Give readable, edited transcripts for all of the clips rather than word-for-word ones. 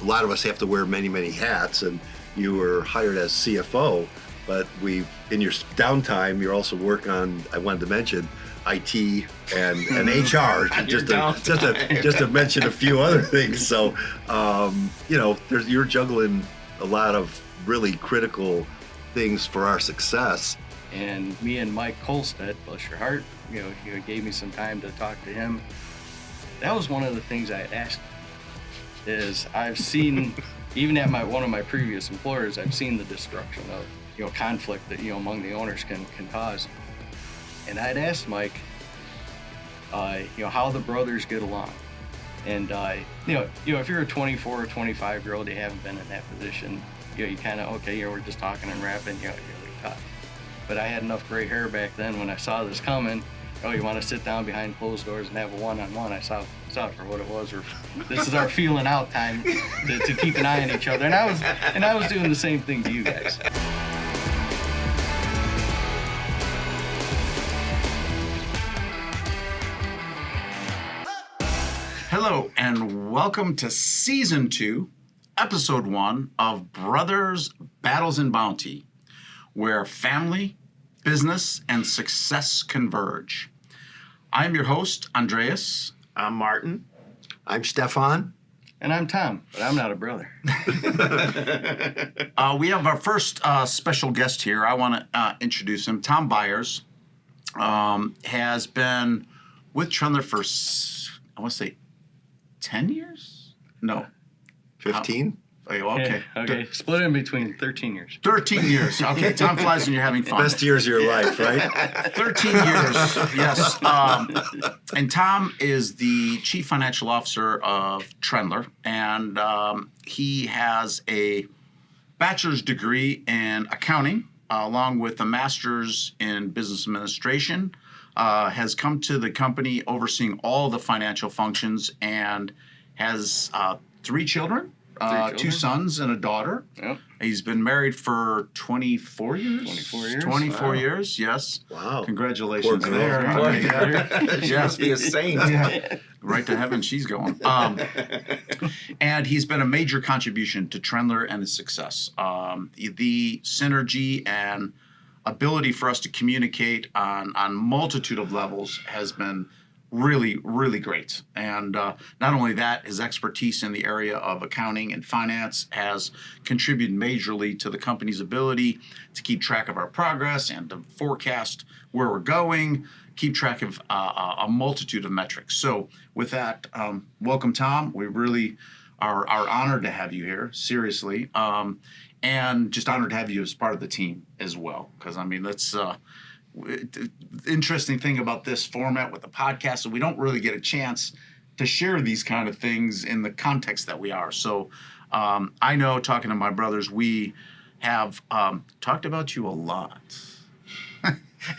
a lot of us have to wear many, many hats, and you were hired as CFO, but in your downtime, you're also working on, I wanted to mention, IT and HR, just to mention a few other things. So, you're juggling a lot of really critical things for our success. And me and Mike Kolstedt, bless your heart, he gave me some time to talk to him. That was one of the things I asked. Is I've seen, even at one of my previous employers, I've seen the destruction of conflict that among the owners can cause. And I'd asked Mike, how the brothers get along. And if you're a 24 or 25 year old, you haven't been in that position, you kind of we're just talking and rapping, you're tough. But I had enough gray hair back then when I saw this coming. Oh, you want to sit down behind closed doors and have a one-on-one? I saw it for what it was. Or this is our feeling out time to keep an eye on each other. And I was doing the same thing to you guys. Hello and welcome to Season 2, Episode 1 of Brothers, Battles, and Bounty, where family, business, and success converge. I'm your host, Andreas. I'm Martin. I'm Stefan. And I'm Tom, but I'm not a brother. We have our first special guest here. I want to introduce him. Tom Byers has been with Trendler for, I want to say, 10 years? No. 15? Okay. Okay. Split in between 13 years. 13 years. Okay, time flies when you're having fun. Best years of your life, right? 13 years, yes. And Tom is the Chief Financial Officer of Trendler, and he has a bachelor's degree in accounting, along with a master's in business administration, has come to the company overseeing all the financial functions, and has 3 children. 2 sons and a daughter. Yep. He's been married for 24 years. 24 years. 24 years, yes. Wow. Congratulations Poor there. girl. She must be a saint. Yeah. Right to heaven she's going. And he's been a major contribution to Trendler and its success. The synergy and ability for us to communicate on multitude of levels has been really, really great. And not only that, his expertise in the area of accounting and finance has contributed majorly to the company's ability to keep track of our progress and to forecast where we're going, keep track of a multitude of metrics. So with that, welcome, Tom. We really are honored to have you here, seriously. And just honored to have you as part of the team as well. Because, that's... the interesting thing about this format with the podcast is we don't really get a chance to share these kind of things in the context that we are. So I know, talking to my brothers, we have talked about you a lot.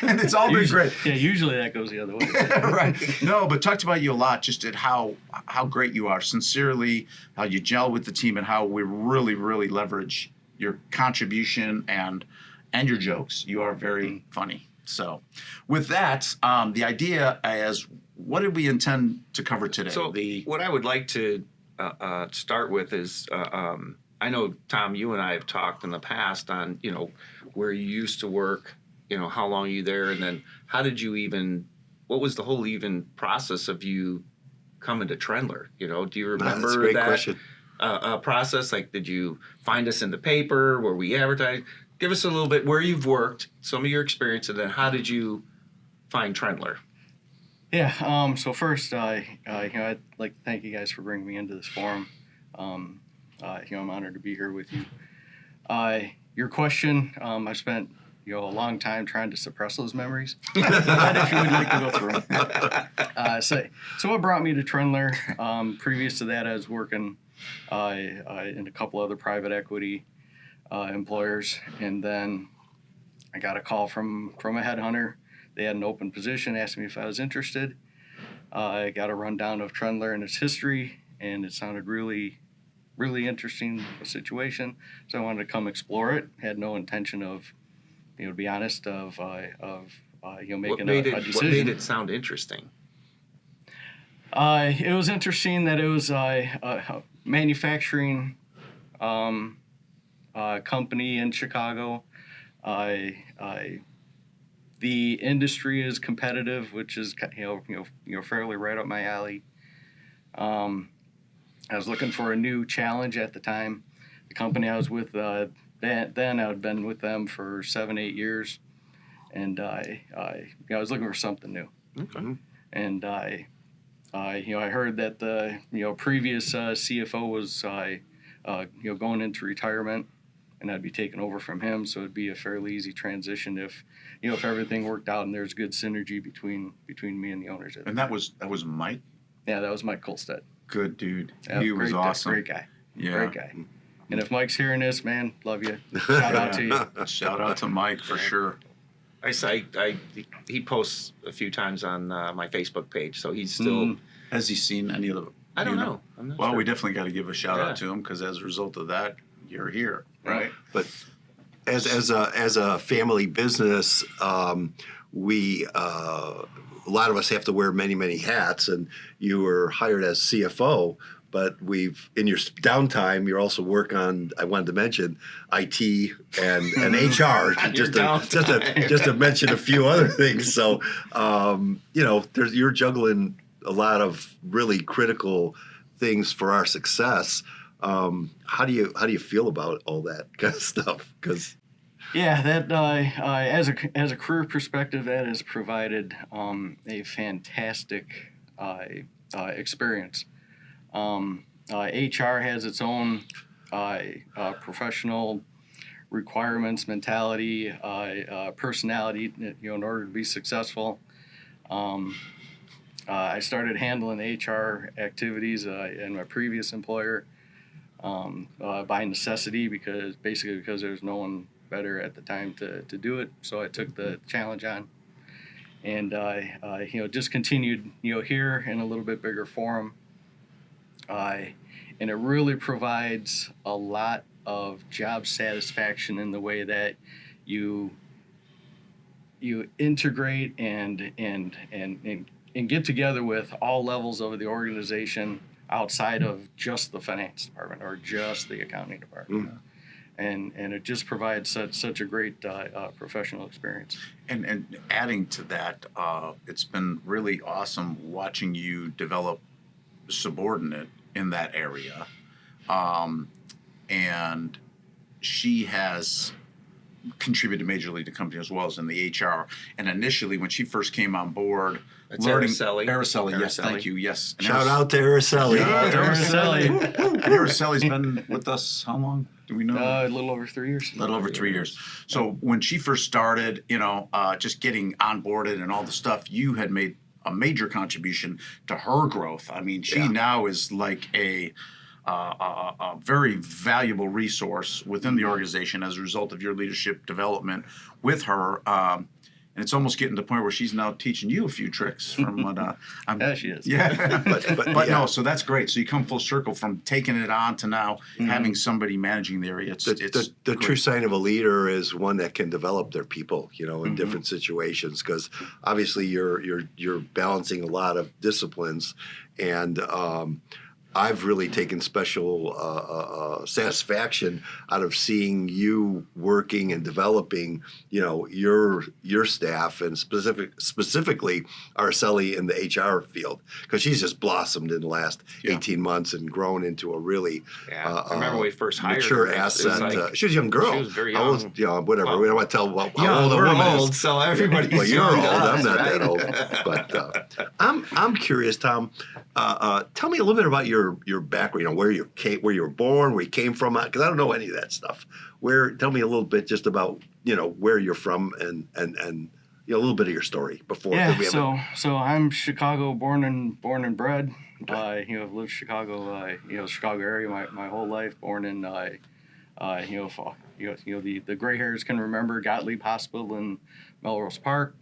And it's all been great. Yeah, usually that goes the other way. Right. No, but talked about you a lot, just at how great you are, sincerely, how you gel with the team, and how we really, really leverage your contribution and your jokes. You are very funny. So with that, the idea is, what did we intend to cover today? So what I would like to start with is, I know, Tom, you and I have talked in the past on, where you used to work, how long you there, and then how did you what was the whole process of you coming to Trendler? Do you remember That's a great question. Process? Like, did you find us in the paper? Were we advertised? Give us a little bit where you've worked, some of your experience, and then how did you find Trendler? Yeah. So first, I'd like to thank you guys for bringing me into this forum. I'm honored to be here with you. Your question, I spent a long time trying to suppress those memories. But if you would like to go through them. So what brought me to Trendler? Previous to that, I was working in a couple other private equity employers, and then I got a call from a headhunter. They had an open position, asked me if I was interested. I got a rundown of Trendler and its history, and it sounded really, really interesting, a situation. So I wanted to come explore it. Had no intention of, to be honest, of making a decision. What made it sound interesting? It was interesting that it was manufacturing company in Chicago. The industry is competitive, which is fairly right up my alley. I was looking for a new challenge at the time. The company I was with then I had been with them for 7-8 years, and I was looking for something new. Okay. And I heard that the previous CFO was going into retirement, and I'd be taking over from him, so it'd be a fairly easy transition if everything worked out and there's good synergy between me and the owners. And that was Mike. Yeah, that was Mike Kolstad. Good dude. Yeah, He was great, awesome. Great guy. Yeah. Great guy. And if Mike's hearing this, man, love you. Shout out to you. Shout out to Mike for sure. He posts a few times on my Facebook page, so he's still. Has he seen any of the? I don't know. I'm not Well, sure. we definitely got to give a shout out Yeah. to him because as a result of that, you're here, right? But as a family business, we a lot of us have to wear many hats, and you were hired as CFO. But in your downtime, you're also work on. I wanted to mention IT and HR, just to mention a few other things. So you're juggling a lot of really critical things for our success. How do you feel about all that kind of stuff? Because Yeah, that as a career perspective, that has provided a fantastic experience. HR has its own professional requirements, mentality, personality. In order to be successful, I started handling HR activities in my previous employer by necessity because there's no one better at the time to do it. So I took the challenge on, and just continued here in a little bit bigger forum. And it really provides a lot of job satisfaction in the way that you integrate and get together with all levels of the organization outside of just the finance department or just the accounting department. And it just provides such a great professional experience. And adding to that, it's been really awesome watching you develop subordinate in that area. And she has contributed majorly to the company as well as in the HR. And initially, when she first came on board, It's Araceli, yes, Araceli. thank you, yes. And shout out to Araceli. Yeah, Araceli. And Araceli's been with us how long? Do we know? A little over 3 years. A little over 3 years. So when she first started, just getting onboarded and all the stuff, you had made a major contribution to her growth. I mean, she now is like a very valuable resource within the organization as a result of your leadership development with her. And it's almost getting to the point where she's now teaching you a few tricks from what Yeah, she is. Yeah. But yeah. no, so that's great. So you come full circle from taking it on to now having somebody managing the area. It's The great. true sign of a leader is one that can develop their people, in different situations. Because obviously you're balancing a lot of disciplines, and I've really taken special satisfaction out of seeing you working and developing, your staff, and specifically Araceli in the HR field, because she's just blossomed in the last 18 months and grown into a really I remember when we first hired mature her. It was asset. like- She was a young girl. She was very How old- young. whatever. Well, we don't want to tell how Yeah, old a we're woman old, is. so everybody's Well, you're young old. to us, I'm not right? that old. But I'm curious, Tom. Tell me a little bit about your background. Where you were born, where you came from, because I don't know any of that stuff. Tell me a little bit just about where you're from and a little bit of your story before. Yeah, we have so I'm Chicago born and bred. I've lived in Chicago, Chicago area my whole life. Born in, the gray hairs can remember Gottlieb Hospital in Melrose Park.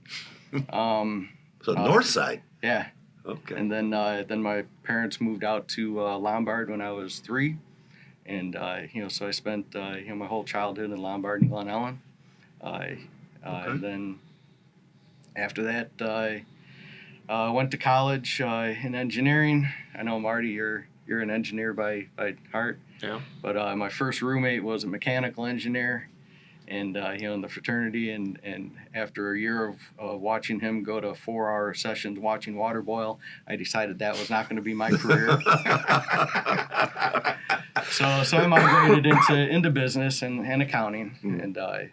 so North Side. Yeah, Okay. and then my parents moved out to Lombard when I was 3, and so I spent my whole childhood in Lombard and Glen Ellen. And then after that, I went to college in engineering. I know, Marty, you're you're an engineer by heart. Yeah. But my first roommate was a mechanical engineer, and in the fraternity, and after a year of watching him go to 4-hour sessions watching water boil, I decided that was not going to be my career. So I migrated into business and accounting, and I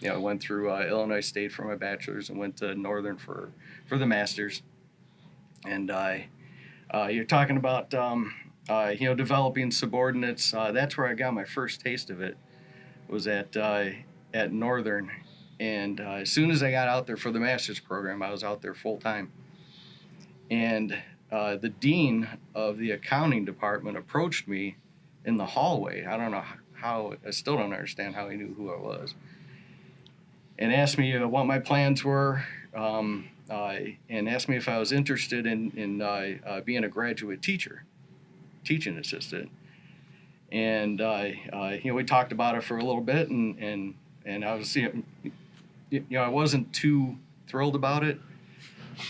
went through Illinois State for my bachelor's and went to Northern for the master's. And you're talking about developing subordinates. That's where I got my first taste of it. Was at Northern, and as soon as I got out there for the master's program, I was out there full time. And the dean of the accounting department approached me in the hallway. I don't know how. I still don't understand how he knew who I was. And asked me what my plans were, and asked me if I was interested in being a graduate teaching assistant. And we talked about it for a little bit, and I was I wasn't too thrilled about it.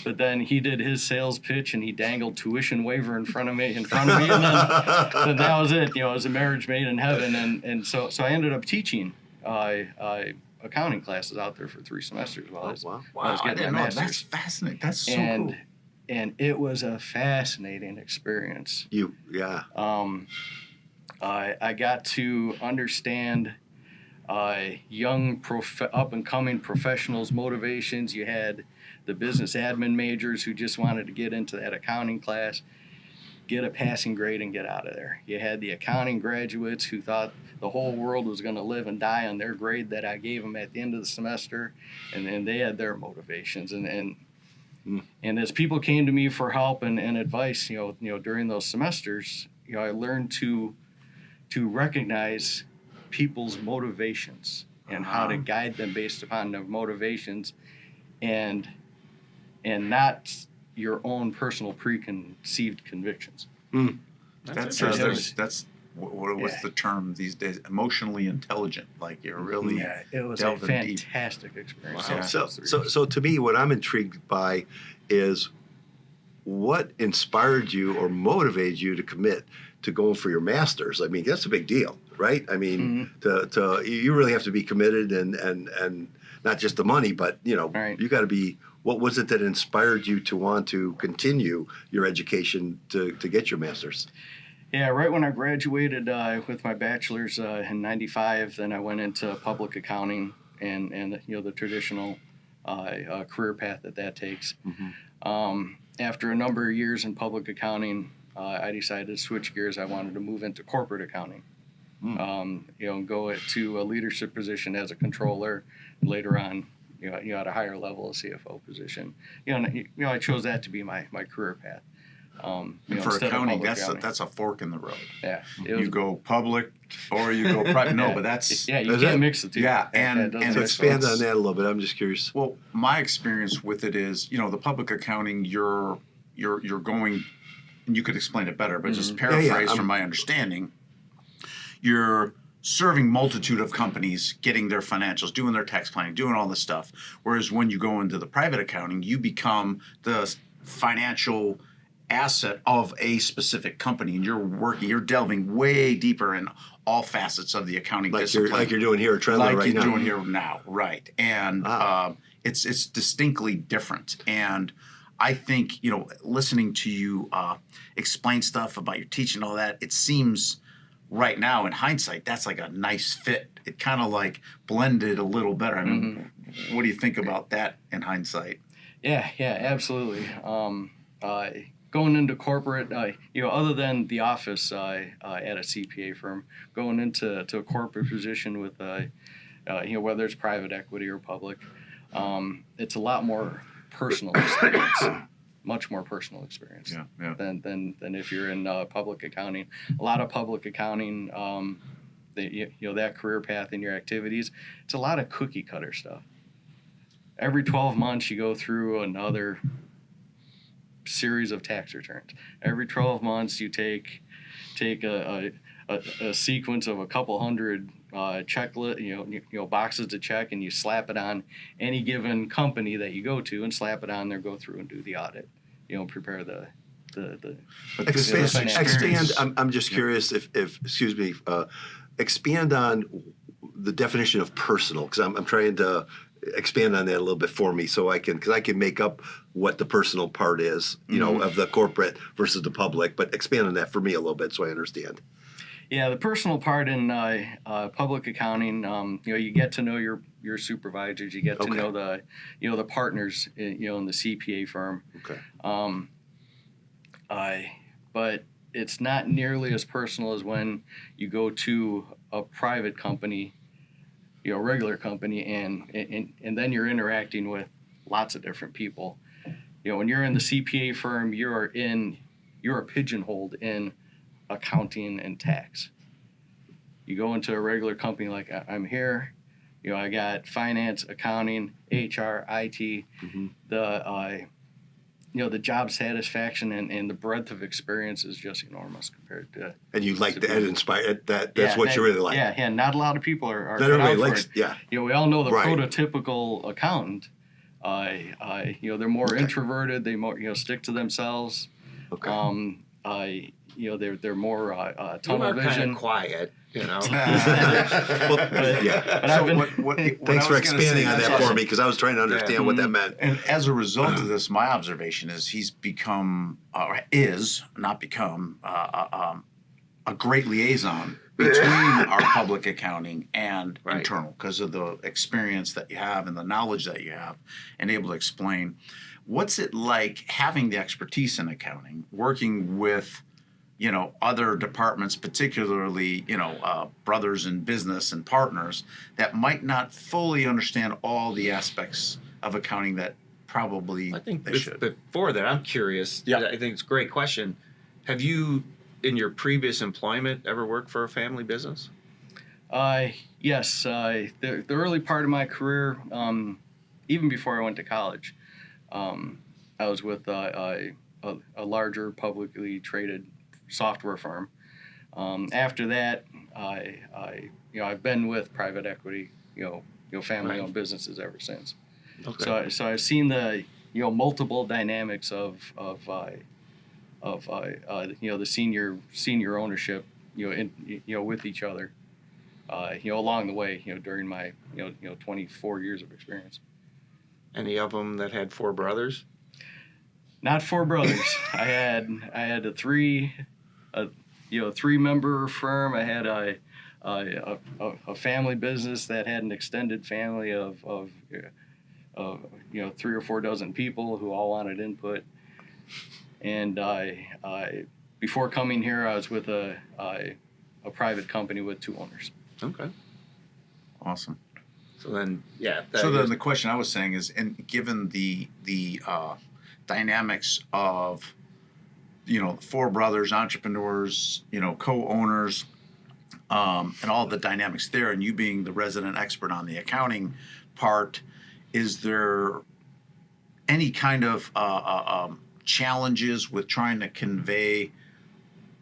But then he did his sales pitch, and he dangled tuition waiver in front of me, and then that was it. It was a marriage made in heaven, and so I ended up teaching accounting classes out there for 3 semesters while I was getting my master's. That's fascinating. That's so cool. And it was a fascinating experience. I got to understand young up-and-coming professionals' motivations. You had the business admin majors who just wanted to get into that accounting class, get a passing grade, and get out of there. You had the accounting graduates who thought the whole world was going to live and die on their grade that I gave them at the end of the semester, and then they had their motivations. And as people came to me for help and advice, during those semesters, I learned to recognize people's motivations and how to guide them based upon their motivations, and not your own personal preconceived convictions. That's what's the term these days? Emotionally intelligent. Like you're really it was a fantastic experience. Wow. So to me, what I'm intrigued by is what inspired you or motivated you to commit to going for your master's. I mean, that's a big deal, right? I mean, to you really have to be committed and not just the money, but you got to be. What was it that inspired you to want to continue your education to get your master's? Yeah, right when I graduated with my bachelor's in '95, then I went into public accounting and the traditional career path that takes. After a number of years in public accounting, I decided to switch gears. I wanted to move into corporate accounting, go to a leadership position as a controller. Later on, at a higher level, a CFO position. I chose that to be my career path. For accounting, that's a fork in the road. Yeah, you go public or you go private. No, but that's you can't mix the two. Yeah, and expand on that a little bit. I'm just curious. Well, my experience with it is, the public accounting, you're going, and you could explain it better, but just paraphrase from my understanding, you're serving multitude of companies, getting their financials, doing their tax planning, doing all this stuff. Whereas when you go into the private accounting, you become the financial asset of a specific company, and you're delving way deeper in all facets of the accounting discipline. Like you're doing here at Trendler right now. Doing here now, right. And it's distinctly different. And I think, listening to you explain stuff about your teaching and all that, it seems right now in hindsight, that's like a nice fit. It kind of like blended a little better. I mean, what do you think about that in hindsight? Yeah, absolutely. Going into corporate, other than the office at a CPA firm, going into a corporate position with, whether it's private equity or public, it's a lot more personal experience. Much more personal experience than if you're in public accounting. A lot of public accounting, that career path and your activities, it's a lot of cookie cutter stuff. Every 12 months you go through another series of tax returns. Every 12 months you take a sequence of a couple hundred checklist, boxes to check, and you slap it on any given company that you go to and slap it on there, go through and do the audit, prepare the But this Expand. experience- I'm just curious if excuse me, expand on the definition of personal, because I'm trying to expand on that a little bit for me, so I can make up what the personal part is, of the corporate versus the public. But expand on that for me a little bit so I understand. Yeah, the personal part in public accounting, you get to know your supervisors, you get to know the partners, in the CPA firm. Okay. But it's not nearly as personal as when you go to a private company, a regular company, and then you're interacting with lots of different people. When you're in the CPA firm, you're pigeonholed in accounting and tax. You go into a regular company like I'm here, I got finance, accounting, HR, IT, the job satisfaction and the breadth of experience is just enormous compared to. And you like that inspire that? That's what you really like. Yeah. Not a lot of people are not everybody out likes. for it. Yeah. We all know the Right. prototypical accountant. They're more introverted. They more stick to themselves. Okay. They're more You tunnel are kind vision. of quiet, Well, yeah. But So Thanks what I for was gonna expanding say, on that's that for awesome. me, because I was trying to understand what that meant. And as a result of this, my observation is he's become, or is not become, a great liaison between our public accounting and Right. internal, because of the experience that you have and the knowledge that you have, and able to explain. What's it like having the expertise in accounting, working with other departments, particularly, brothers in business and partners that might not fully understand all the aspects of accounting that probably I think they should. before that, I'm curious. Yeah. I think it's a great question. Have you, in your previous employment, ever worked for a family business? Yes. The early part of my career, even before I went to college, I was with a larger publicly traded software firm. After that, I've been with private equity, family-owned businesses ever since. Okay. So I've seen the multiple dynamics of the senior ownership with each other along the way during my 24 years of experience. Any of them that had 4 brothers? Not 4 brothers. I had a 3-member firm. I had a family business that had an extended family of 3 or 4 dozen people who all wanted input. And I before coming here, I was with a private company with 2 owners. Okay. Awesome. So then, yeah. So then the question I was saying is, and given the dynamics of 4 brothers, entrepreneurs, co-owners, and all the dynamics there, and you being the resident expert on the accounting part, is there any kind of challenges with trying to convey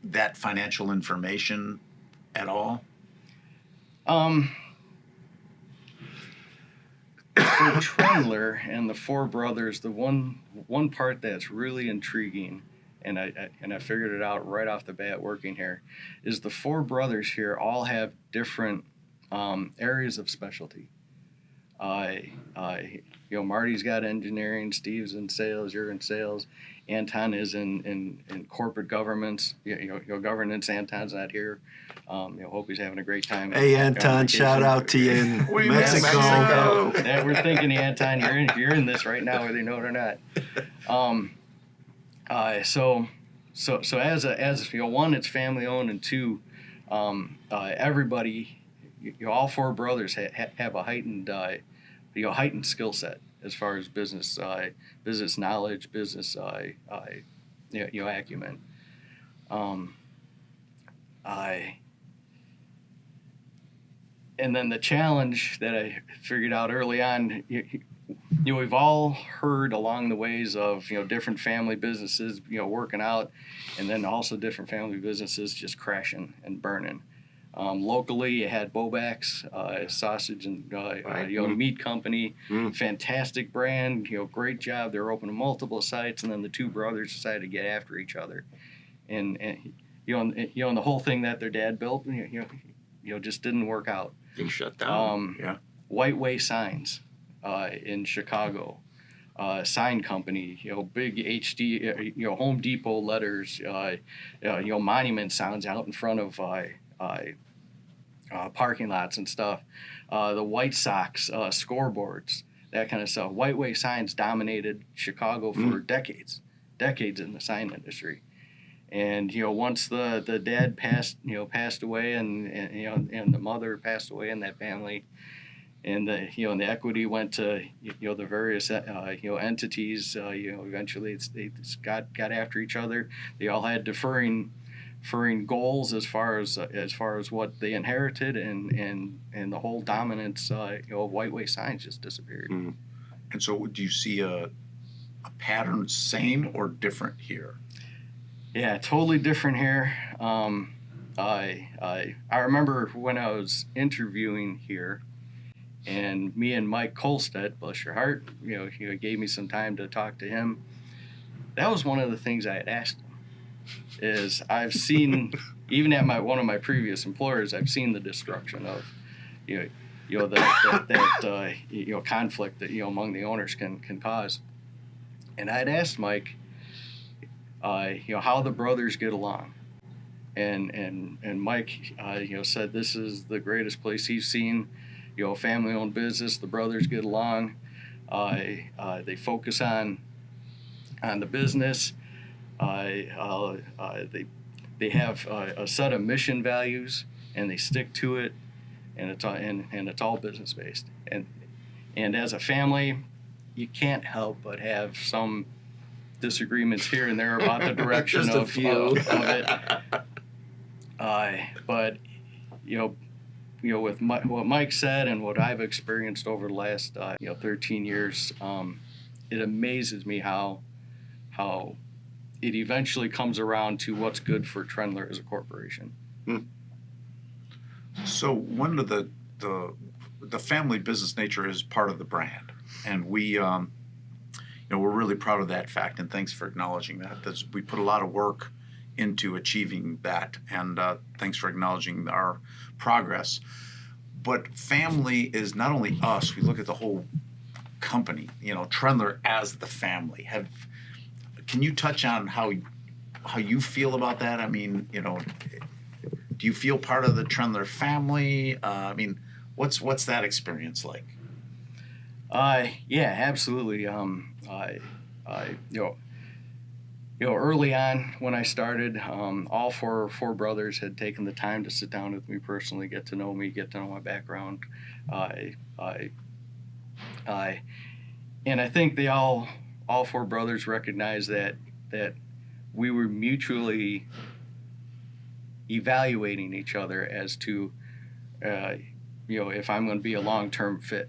that financial information at all? For Trendler and the 4 brothers, the one part that's really intriguing, and I figured it out right off the bat working here, is the 4 brothers here all have different areas of specialty. Marty's got engineering, Steve's in sales, you're in sales, Anton is in corporate governance. Governance. Anton's not here. Hope he's having a great time. Hey, on Anton, vacation. shout out to you in Mexico. Yeah, we're thinking, Anton, you're in this right now, whether you know it or not. So as one, it's family owned, and 2, everybody, all 4 brothers have a heightened skill set as far as business knowledge, business acumen. And then the challenge that I figured out early on, we've all heard along the ways of different family businesses working out, and then also different family businesses just crashing and burning. Locally, you had Bobac's sausage and Right. meat company, fantastic brand, great job. They were opening multiple sites, and then the two brothers decided to get after each other, and and the whole thing that their dad built, just didn't work out. They shut down. Yeah. White Way Signs in Chicago. Sign company, big HD, Home Depot letters, monument signs out in front of parking lots and stuff. The White Sox scoreboards, that kind of stuff. White Way Signs dominated Chicago for decades in the sign industry. And once the dad passed away, and the mother passed away in that family, and the equity went to the various entities. Eventually they got after each other. They all had differing goals as far as what they inherited, and the whole dominance of White Way Signs just disappeared. And so, do you see a pattern, same or different here? Yeah, totally different here. I remember when I was interviewing here, and me and Mike Kolstedt, bless your heart, he gave me some time to talk to him. That was one of the things I had asked him. Is I've seen, even at one of my previous employers, I've seen the destruction of, that conflict that among the owners can cause. And I'd asked Mike, how the brothers get along, and Mike, said this is the greatest place he's seen. Family-owned business. The brothers get along. They focus on the business. They have a set of mission values, and they stick to it. And it's all business based. And as a family, you can't help but have some disagreements here and there about the direction Just a of few. of it. But with what Mike said and what I've experienced over the last 13 years, it amazes me how it eventually comes around to what's good for Trendler as a corporation. So one of the family business nature is part of the brand, and we we're really proud of that fact, and thanks for acknowledging that. We put a lot of work into achieving that, and thanks for acknowledging our progress. But family is not only us, we look at the whole company, Trendler as the family. Can you touch on how you feel about that? I mean, do you feel part of the Trendler family? What's that experience like? Yeah, absolutely. Early on when I started, all four brothers had taken the time to sit down with me personally, get to know me, get to know my background. And I think they all four brothers recognized that we were mutually evaluating each other as to, if I'm going to be a long-term fit.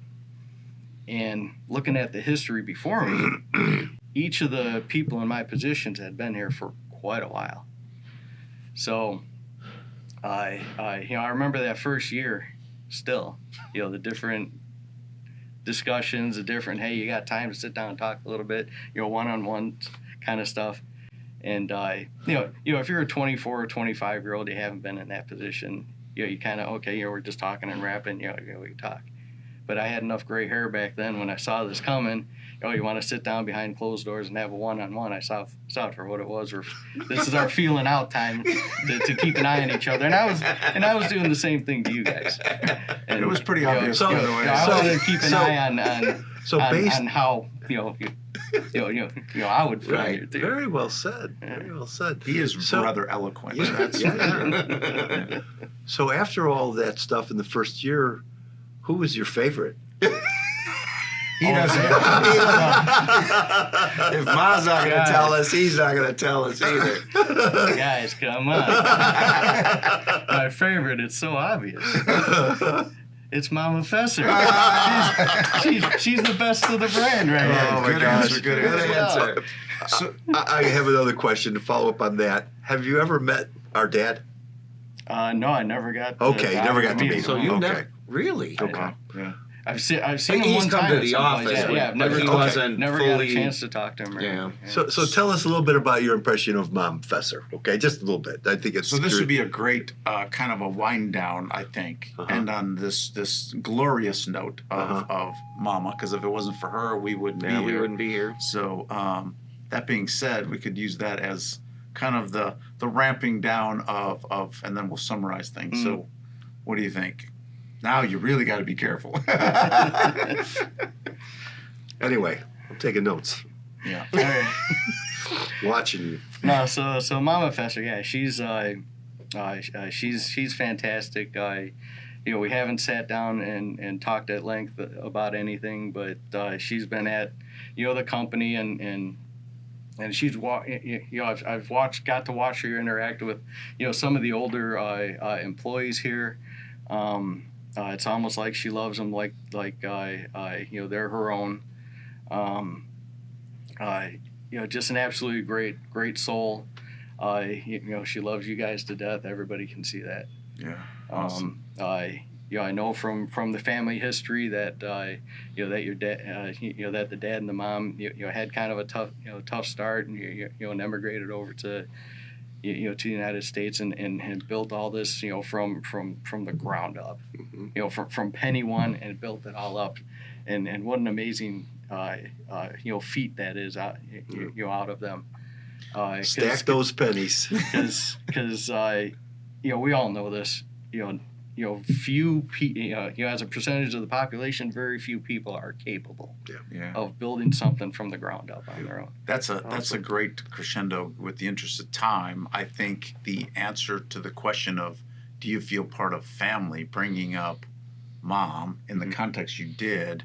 And looking at the history before me, each of the people in my positions had been here for quite a while. So, I remember that first year still, the different discussions, hey, you got time to sit down and talk a little bit, one-on-one kind of stuff. And, if you're a 24 or 25-year-old, you haven't been in that position, you kind of, we're just talking and rapping, we talk. But I had enough gray hair back then when I saw this coming. You want to sit down behind closed doors and have a one-on-one. I saw it for what it was. This is our feeling out time to keep an eye on each other. And I was doing the same thing to you guys. And it was pretty obvious. I wanted to keep an eye on how I would feel here too. Very well said. Very well said. He is rather eloquent. Yeah. So after all that stuff in the first year, who was your favorite? He doesn't. If Ma's not going to tell us, he's not going to tell us either. Guys, come on. My favorite, it's so obvious. It's Mama Fesser. She's the best of the brand right now. Oh my gosh, Good answer. So I have another question to follow up on that. Have you ever met our dad? No, I never got. Okay, never got to meet him. So you Okay. never really? Okay. Yeah. I've seen him He's one come time to at the some place. office, Yeah, I've but never, he wasn't never got a fully- chance to talk to him. Or Yeah. anything. So tell us a little bit about your impression of Mom Fesser. Okay, just a little bit. I think it's So this would be a great kind of a wind down, I think, and on this glorious note of Mama, because if it wasn't for her, we wouldn't be Yeah, here. we wouldn't be here. So that being said, we could use that as kind of the ramping down of, and then we'll summarize things. So, what do you think? Now you really got to be careful. Anyway, I'm taking notes, Yeah. All right. watching you. No, so Mama Fesser, yeah, she's fantastic. We haven't sat down and talked at length about anything, but she's been at the company and she's I've got to watch her interact with some of the older employees here. It's almost like she loves them like they're her own. Just an absolutely great soul. She loves you guys to death. Everybody can see that. Yeah. Awesome. I know from the family history that that your dad, that the dad and the mom, had kind of a tough start, and and emigrated over to to the United States and built all this from the ground up, from penny one, and built it all up, and what an amazing feat that is out out of them. Stack those pennies. Because we all know this. Few as a percentage of the population, very few people are capable Yeah. of building something from the ground up on their own. That's a great crescendo. With the interest of time, I think the answer to the question of do you feel part of family, bringing up Mom in the context you did,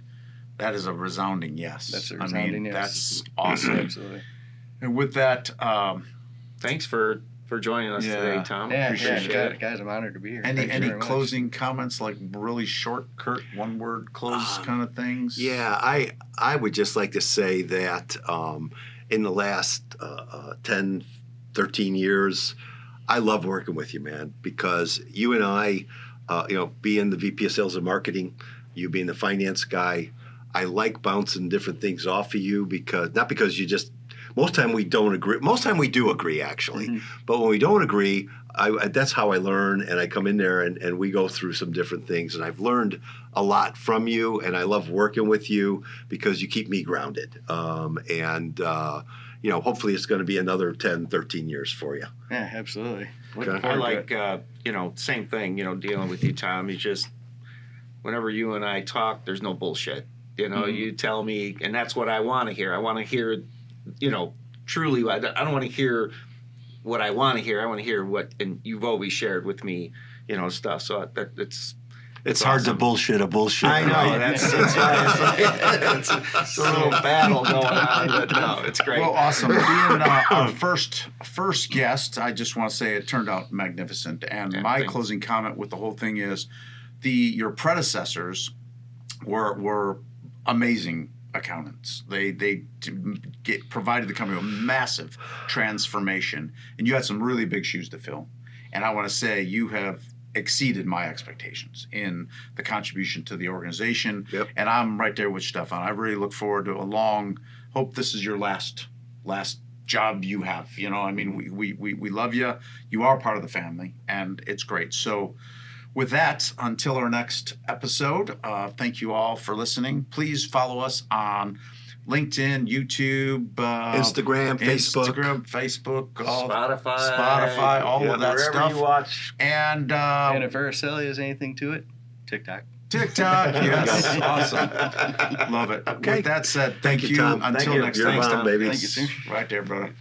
that is a resounding yes. That's a resounding yes. That's awesome. Absolutely. And with that, Thanks for joining us today, Tom. Yeah, Appreciate it. guys, I'm honored to be here. any Thank you very much. closing comments, like really short, curt, one word close kind of things? Yeah, I would just like to say that in the last 10, 13 years, I love working with you, man, because you and I, being the VP of Sales and Marketing, you being the finance guy, I like bouncing different things off of you not because you just. Most time we don't agree. Most time we do agree, actually. But when we don't agree, that's how I learn. And I come in there and we go through some different things. And I've learned a lot from you. And I love working with you because you keep me grounded. Hopefully it's going to be another 10, 13 years for you. Yeah, absolutely. Looking Okay. I forward to like, it. same thing, dealing with you, Tom. You just, whenever you and I talk, there's no bullshit. You tell me, and that's what I want to hear. I want to hear, truly, I don't want to hear what I want to hear. I want to hear what, and you've always shared with me, stuff. So It's hard to bullshit a bullshit. I know right? that's it's a little battle going on, but no, it's great. Well, awesome. Being our first guest, I just want to say it turned out magnificent. And my thanks. closing comment with the whole thing is, your predecessors were amazing accountants. They provided the company a massive transformation, and you had some really big shoes to fill. And I want to say you have exceeded my expectations in the contribution to the organization. Yep. And I'm right there with Stefan. I really look forward to hope this is your last job you have. We love you. You are part of the family, and it's great. So with that, until our next episode, thank you all for listening. Please follow us on LinkedIn, YouTube, Instagram, Facebook, Spotify, all of that wherever stuff. you watch. And And if Araceli has anything to it, TikTok. TikTok, yes, awesome, love it. Okay. With that said, Thank you, Tom. Until Thank you. next You're time, bomb, baby. Thank you, sir. right there, brother.